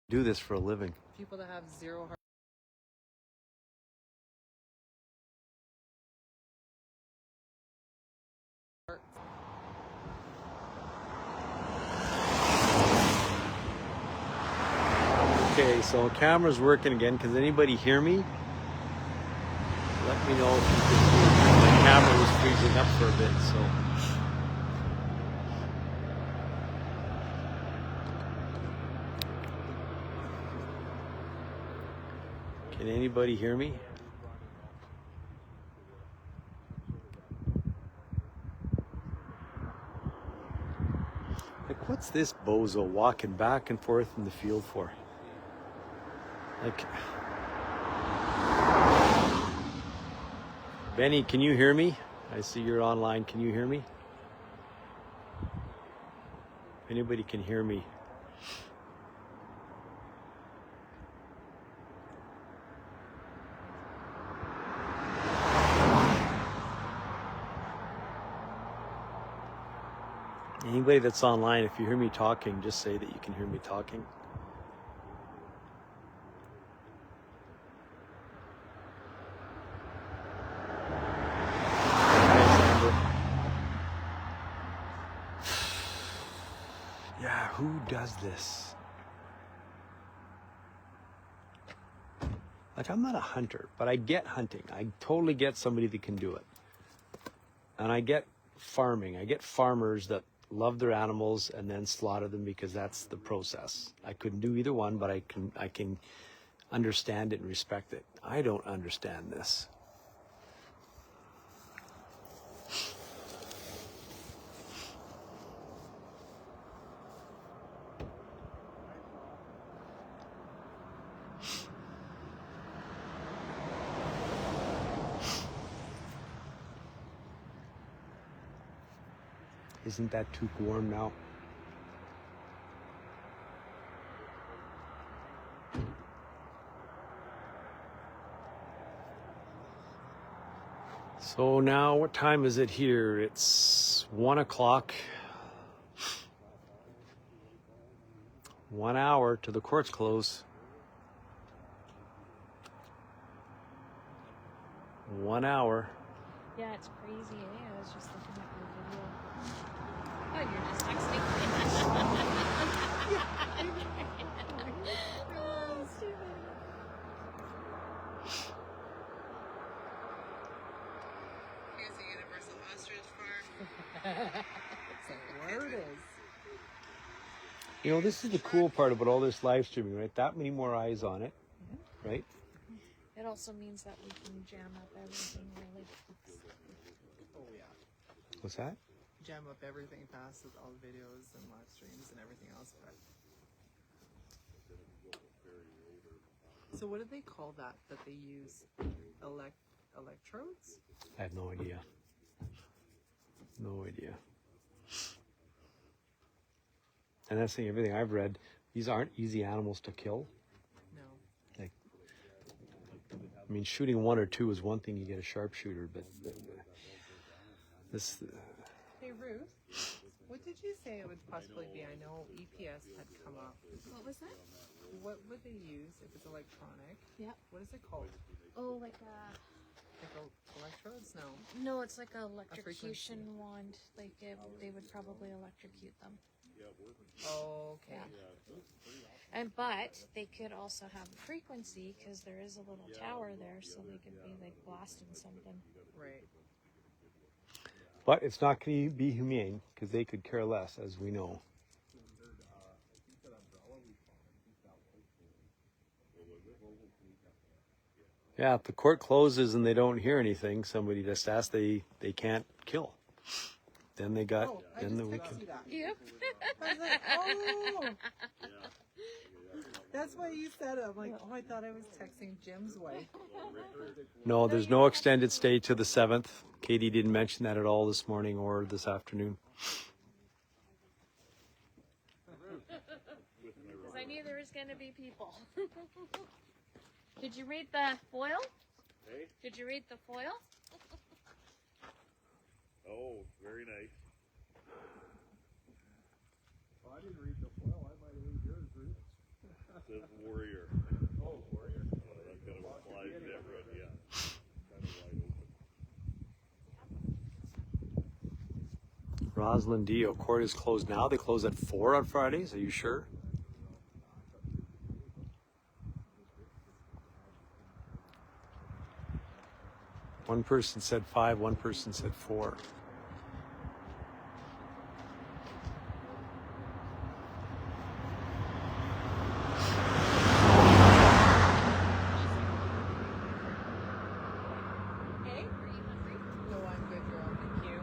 do this for a living. People that have zero heart. Okay, so camera's working again. Can anybody hear me? Let me know if you can hear me. The camera was freezing up for a bit, so. Can anybody hear me? Like, what's this bozo walking back and forth in the field for? Like, Benny, can you hear me? I see you're online. Can you hear me? If anybody can hear me. Anybody that's online, if you hear me talking, just say that you can hear me talking. Yeah, who does this? Like, I'm not a hunter, but I get hunting. I totally get somebody that can do it. And I get farming. I get farmers that love their animals and then slaughter them because that's the process. I couldn't do either one, but I can understand it and respect it. I don't understand this. Isn't that too warm now? So now, what time is it here? It's 1 o'clock. 1 hour to the courts close. 1 hour. Yeah, it's crazy, eh? I was just looking at your video. Oh, you're just texting me. Oh, stupid. Here's the universal ostrich farm. There it is. You know, this is the cool part about all this live streaming, right? That many more eyes on it, right? It also means that we can jam up everything really. Oh yeah. What's that? Jam up everything fast with all the videos and live streams and everything else. So what do they call that they use? Electrodes? I have no idea. No idea. And that's the thing, everything I've read, these aren't easy animals to kill. No. Like, I mean, shooting one or two is one thing, you get a sharpshooter, but this... Hey Ruth, what did you say it would possibly be? I know EPS had come up. What was that? What would they use if it's electronic? Yep. What is it called? Oh, like Electrodes? No. no, it's like a electrocution wand. Like they would probably electrocute them. Oh, okay. Yeah. But they could also have a frequency because there is a little tower there, so they could be like blasting something. Right. But it's not going to be humane, because they could care less, as we know. Yeah, if the court closes and they don't hear anything, somebody just asked, they can't kill. Then they got, then we can. Yep. I was like, oh. That's why you said it. I'm like, oh, I thought I was texting Jim's wife. No, there's no extended stay to the 7th. Katie didn't mention that at all this morning or this afternoon. Because I knew there was going to be people. Did you read the foil? Hey? Did you read the foil? Oh, very nice. Well, I didn't read the foil. I might have read yours, Ruth. So Says warrior. Oh, warrior. I've got a fly net red, yeah. Kind of wide open. Roslyn Dio, court is closed now. They close at 4 on Fridays. Are you sure? One person said 5, one person said 4. No, I'm good, girl. Thank you.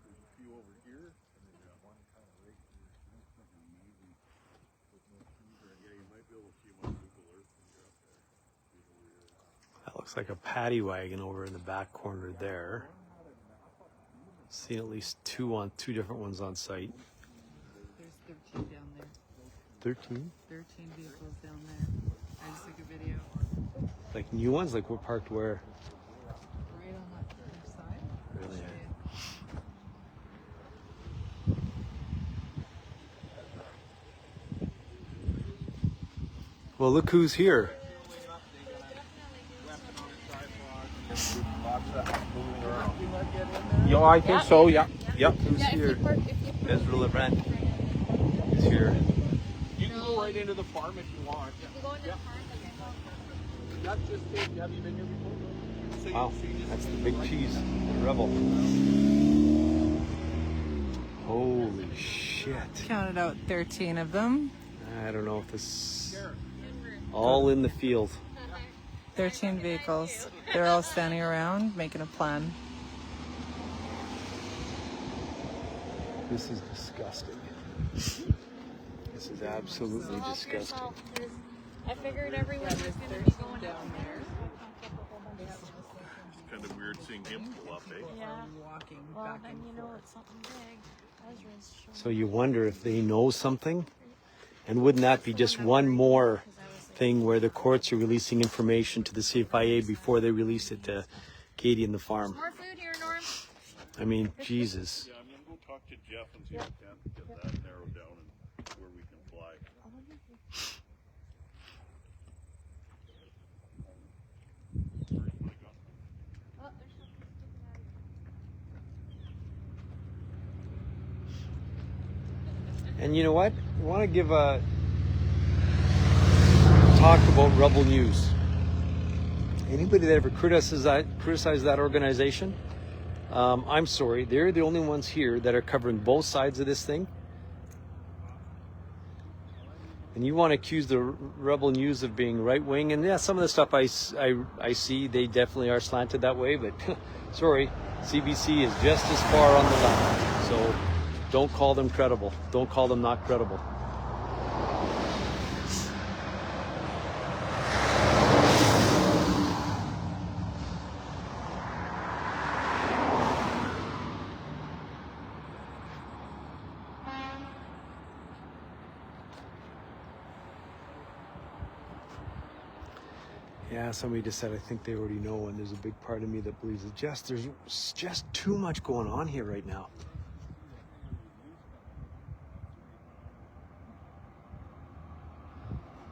There's a few over here, and then one kind of right here. That's something amazing. Yeah, you might be able to see my Google Earth when you're up there. See where we are. That looks like a paddy wagon over in the back corner there. Seen at least 2 different ones on site. There's 13 down there. 13? 13 vehicles down there. I just took a video. Like new ones? Like we're parked where? Right on that other side. Really? Show you. Well, look who's here. Yo, I think so, yeah. Yep, who's here? Ezra Laurent is here. You can go right into the farm if you want. Yeah. That's just it. Have you been here before? So Wow, that's the big cheese, the Rebel. Holy shit. Counted out 13 of them. I don't know if this all in the field. 13 vehicles. They're all standing around making a plan. This is disgusting. This is absolutely disgusting. I figured everyone was There's going to 13 be going down out there. It's kind of weird seeing him pull up, eh? Yeah. Walking Well, back then and you know forth. it's something big. Ezra's showing So you wonder if they know something? And wouldn't that be just one more thing where the courts are releasing information to the CFIA before they release it to Katie and the farm? more food here, Norm. I mean, Jesus. Yeah, I'm gonna go talk to Jeff and see if we can get that narrowed down and where we can fly. Oh, there's something sticking out. And you know what? I want to give a talk about Rebel News. Anybody that ever criticized that organization, I'm sorry. They're the only ones here that are covering both sides of this thing. And you want to accuse the Rebel News of being right wing, and yeah, some of the stuff I see, they definitely are slanted that way. But sorry, CBC is just as far on the left. So don't call them credible. Don't call them not credible. Yeah, somebody just said, I think they already know, and there's a big part of me that believes it. There's just too much going on here right now.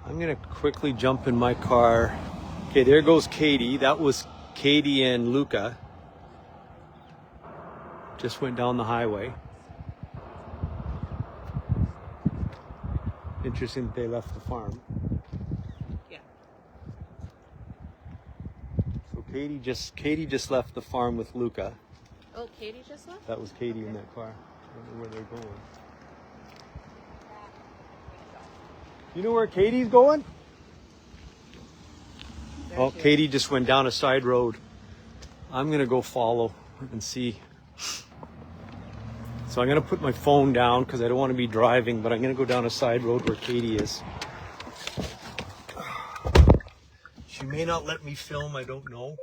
I'm gonna quickly jump in my car. Okay, there goes Katie. That was Katie and Luca. Just went down the highway. Interesting that they left the farm. Yeah. So Katie just left the farm with Luca. Oh, Katie just left? That was Katie in that car. I don't know where they're going. You know where Katie's going? There Oh, she is. Katie just went down a side road. I'm gonna go follow and see. So I'm gonna put my phone down because I don't want to be driving, but I'm gonna go down a side road where Katie is. She may not let me film, I don't know.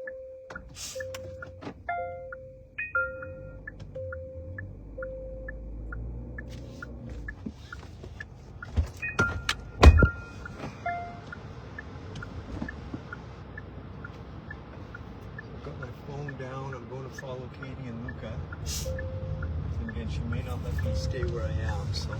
to follow Katie and Luca. And again, she may not let me stay where I am, so.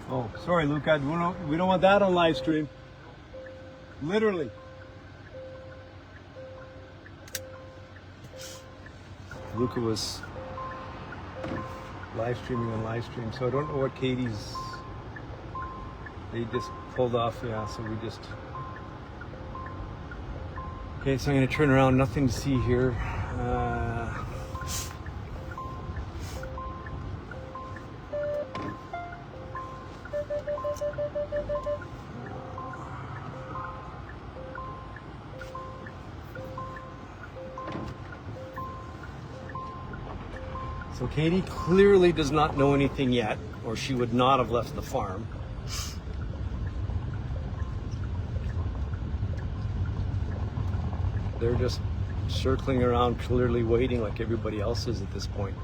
Oh, sorry, Luca. We don't want that on live stream. Literally. Luca was live streaming on live stream, so I don't know what Katie's. They just pulled off, yeah. So we just. Okay, so I'm gonna turn around. Nothing to see here. So Katie clearly does not know anything yet, or she would not have left the farm. They're just circling around, clearly waiting like everybody else is at this point.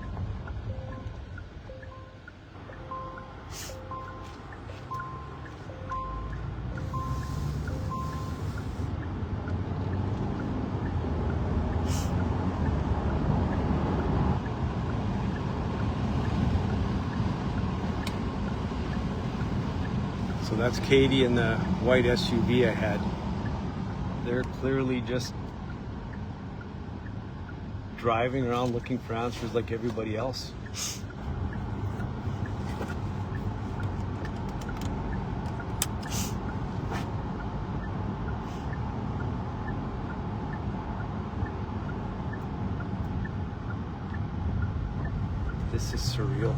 So that's Katie in the white SUV I had. They're clearly just driving around looking for answers like everybody else. This is surreal.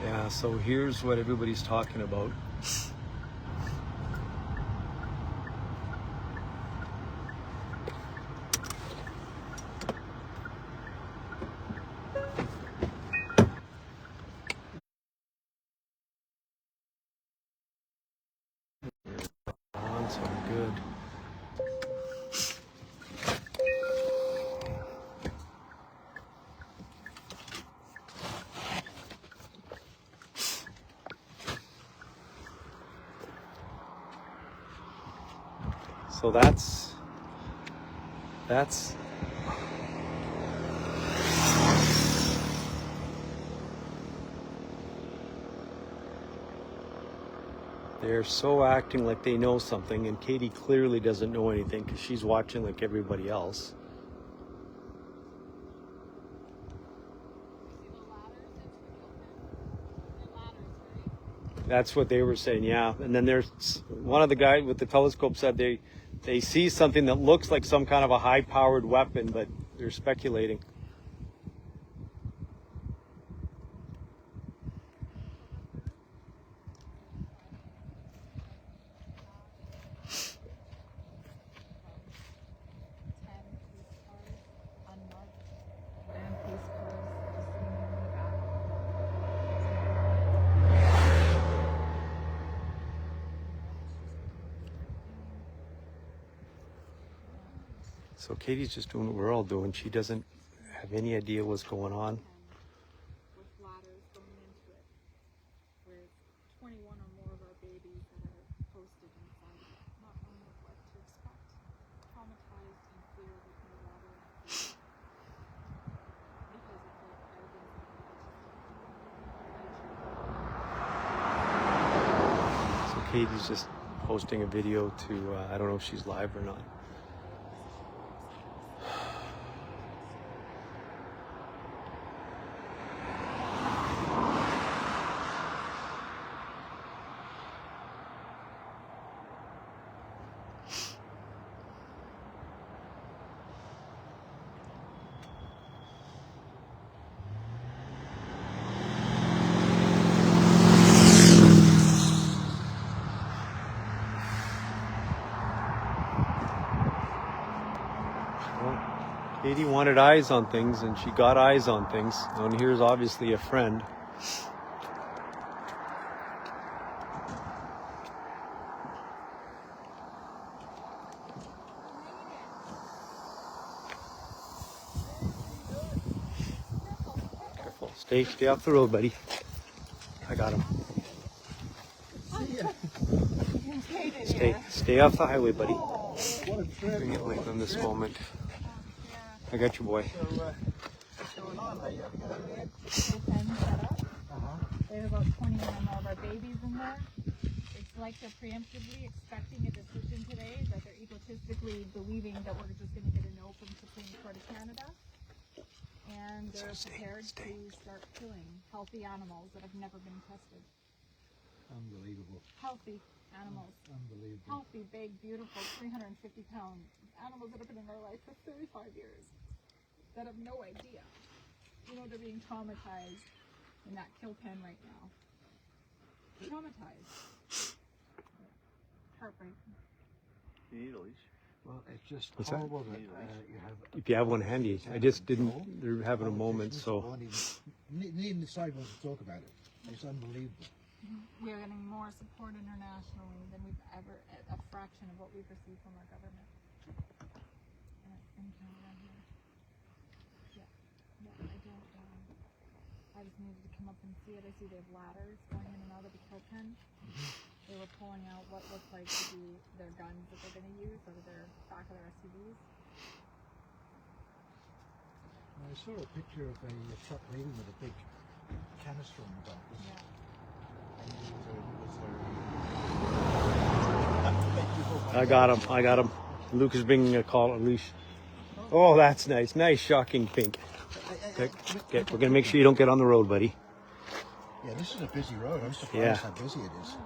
Yeah, so here's what everybody's talking about. So good. So that's they're so acting like they know something, and Katie clearly doesn't know anything because she's watching like everybody else. That's what they were saying, yeah. And then there's one of the guys with the telescope said they see something that looks like some kind of a high-powered weapon, but they're speculating. So Katie's just doing what we're all doing. She doesn't have any idea what's going on. With ladders going into it, with 21 or more of our babies that are posted inside of it, not knowing what to expect, traumatized and fear with no water and food because of the arrogance of So Katie's just posting a video to, I don't know if she's live or not. Well, Katie wanted eyes on things, and she got eyes on things. And here's obviously a friend. Careful. Stay off the road, buddy. I got him. Stay off the highway, buddy. Bring it away from this moment. I got your boy. They have about 21 or more of our babies in there. It's like they're preemptively expecting a decision today, that they're egotistically believing that we're just going to get a no from Supreme Court of Canada. And they're prepared to start killing healthy animals that have never been tested. Unbelievable. Healthy animals. Unbelievable. Healthy, big, beautiful, 350-pound animals that have been in their life for 35 years that have no idea. You know, they're being traumatized in that kill pen right now. Traumatized. Heartbreaking. You need a leash. Well, it's just What's that? horrible that you have. If you have one handy, I just didn't. They're having a moment, so. Needing the sidewalks to talk about it. It's unbelievable. We are getting more support internationally than we've ever, a fraction of what we've received from our government. In Canada here. Yeah, I don't, I just needed to come up and see it. I see they have ladders going in and out of the kill pen. They were pulling out what looked like to be their guns that they're going to use out of their back of their SUVs. I saw a picture of a truck leaving with a big canister on the back. Yeah. I got him. Luke is bringing a leash. Oh, that's nice. Nice, shocking pink. Okay, we're gonna make sure you don't get on the road, buddy. Yeah, this is a busy road. I'm surprised Yeah. how busy it is.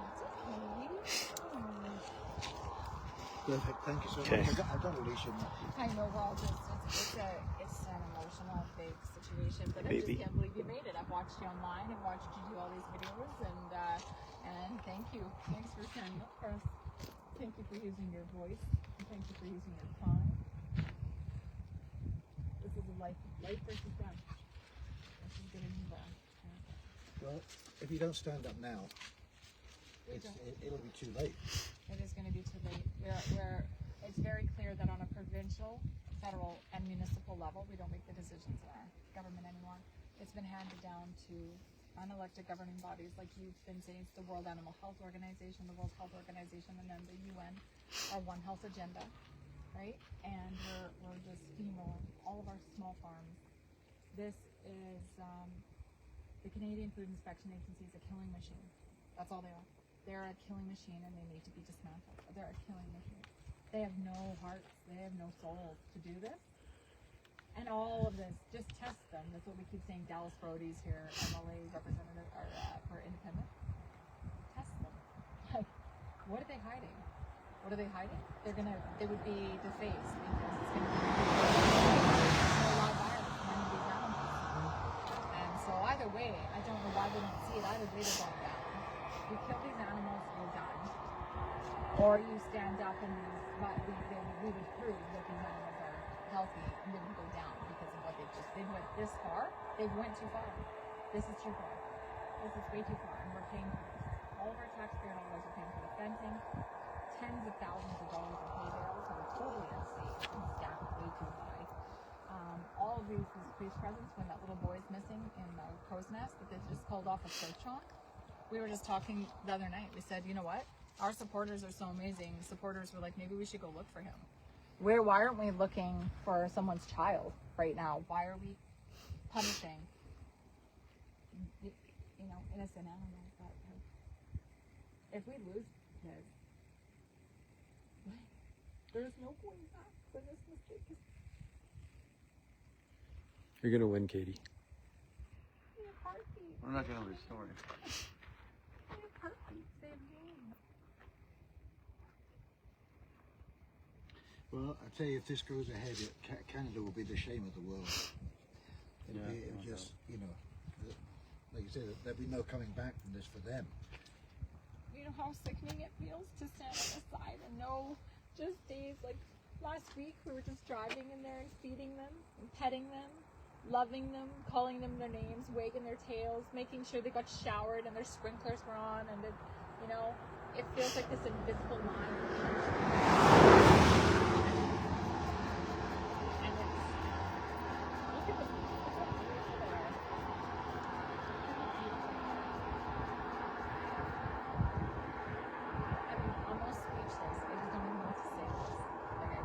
Perfect. Thank you so Okay. much. I got a leash in there. I know, well, it's an emotional, big situation, but I Maybe. just can't believe you made it. I've watched you online and watched you do all these videos, and thank you. Thanks for standing up for us. Thank you for using your voice, and thank you for using your time. This is a life versus death. This is getting involved. Well, if you don't stand up now, it'll be too late. It is going to be too late. It's very clear that on a provincial, federal, and municipal level, we don't make the decisions in our government anymore. It's been handed down to unelected governing bodies, like you've been saying. It's the World Animal Health Organization, the World Health Organization, and then the UN, our One Health agenda, right? And we're just steamrolling all of our small farms. This is the Canadian Food Inspection Agency is a killing machine. That's all they are. They're a killing machine, and they need to be dismantled. They're a killing machine. They have no hearts. They have no souls to do this. And all of this, just test them. That's what we keep saying. Dallas Brody's here, MLA representative or for independent. Test them. Like, what are they hiding? What are they hiding? They would be defaced because it's going to be no live virus from any of these animals. And so either way, I don't know why they don't see it. Either way, they're going down. You kill these animals, you're done. Or you stand up and we would prove that these animals are healthy and they would go down because of what they went this far. They went too far. This is too far. This is way too far, and we're paying for this. All of our taxpayer dollars are paying for the fencing. Tens of thousands of dollars of hay bales that are totally unsafe and stacked way too high. All of these police presence when that little boy is missing in the crow's nest that they just called off a search on. We were just talking the other night. We said, you know what? Our supporters are so amazing. Supporters were like, maybe we should go look for him. Why aren't we looking for someone's child right now? Why are we punishing, innocent animals? If we lose kids, there's no going back for this mistake. You're gonna win, Katie. We're not gonna restore it. Well, I tell you, if this goes ahead, Canada will be the shame of the world. It'll just, like you said, there'll be no coming back from this for them. You know how sickening it feels to stand on the side and know just days, like Last week we were just driving in there and feeding them and petting them, loving them, calling them their names, wagging their tails, making sure they got showered and their sprinklers were on, and that, you know, it feels like this invisible line. And it's, look at the there. I'm almost speechless. I just don't even know what to say. Like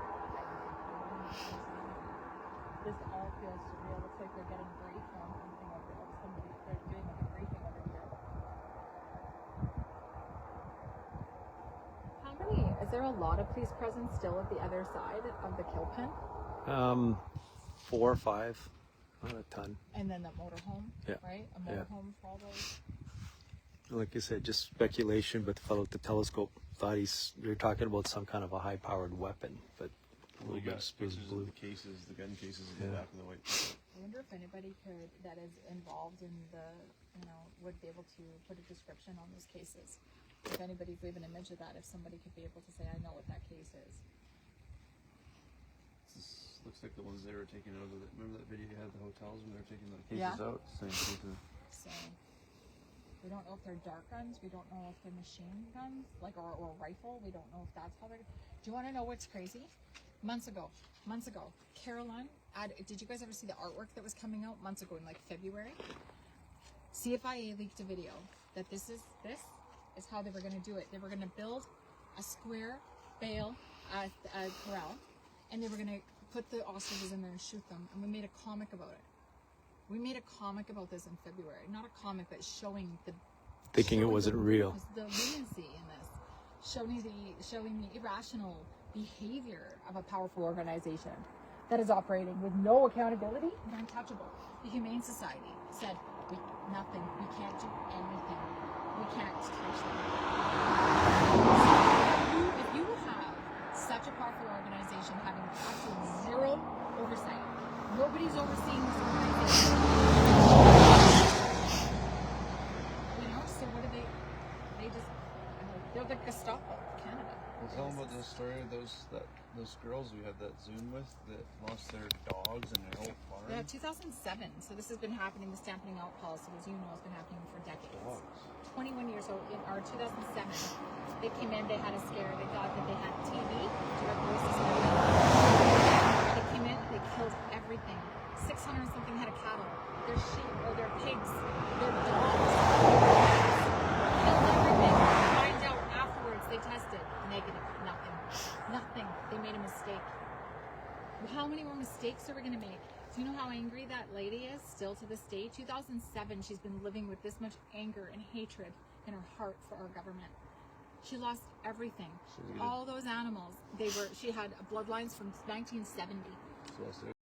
this all feels surreal. Looks like they're getting briefed on something over there. Somebody, they're doing like a briefing over here. How many? Is there a lot of police presence still at the other side of the kill pen? 4 or 5, not a ton. And then the motorhome, Yeah. right? A motorhome for all those. Like I said, just speculation, but the fellow with the telescope thought they're talking about some kind of a high-powered weapon, but We got was pictures blue. of the cases, the gun cases in the back of the white pickup. I wonder if anybody that is involved in the, would be able to put a description on those cases. If anybody's leaving an image of that, if somebody could be able to say, I know what that case is. This looks like the ones they were taking out of the, remember that video you had at the hotels when they were taking the cases Yeah. out? Same cases. So, we don't know if they're dart guns. We don't know if they're machine guns, or rifle. We don't know if that's how they're. Do you want to know what's crazy? Months ago, Caroline, did you guys ever see the artwork that was coming out months ago in like February? CFIA leaked a video that this is how they were going to do it. They were going to build a square bale, a corral, and they were going to put the ostriches in there and shoot them. And we made a comic about it. We made a comic about this in February. Not a comic, but showing the Thinking it wasn't real. the lunacy in this, showing the irrational behavior of a powerful organization that is operating with no accountability. They're untouchable. The Humane Society said, nothing. We can't do anything. We can't touch them. If you have such a powerful organization having absolute zero oversight, nobody's overseeing this organization. So what do they just, they're the Gestapo of Canada. Well, tell them about the story of those girls we had that Zoom with that lost their dogs and their whole farm. Yeah, 2007. So this has been happening, the stamping out policy, as you know, has been happening for decades. Dogs. 21 years old, in our 2007, they came in, they had a scare, they thought that they had TB, tuberculosis, and everything. They came in, they killed everything. 600 and something head of cattle, their sheep, or their pigs, their dogs. Killed everything. Find out afterwards, they tested negative, nothing. They made a mistake. How many more mistakes are we going to make? Do you know how angry that lady is still to this day? 2007, she's been living with this much anger and hatred in her heart for our government. She lost everything. All those animals, she had bloodlines from 1970. She lost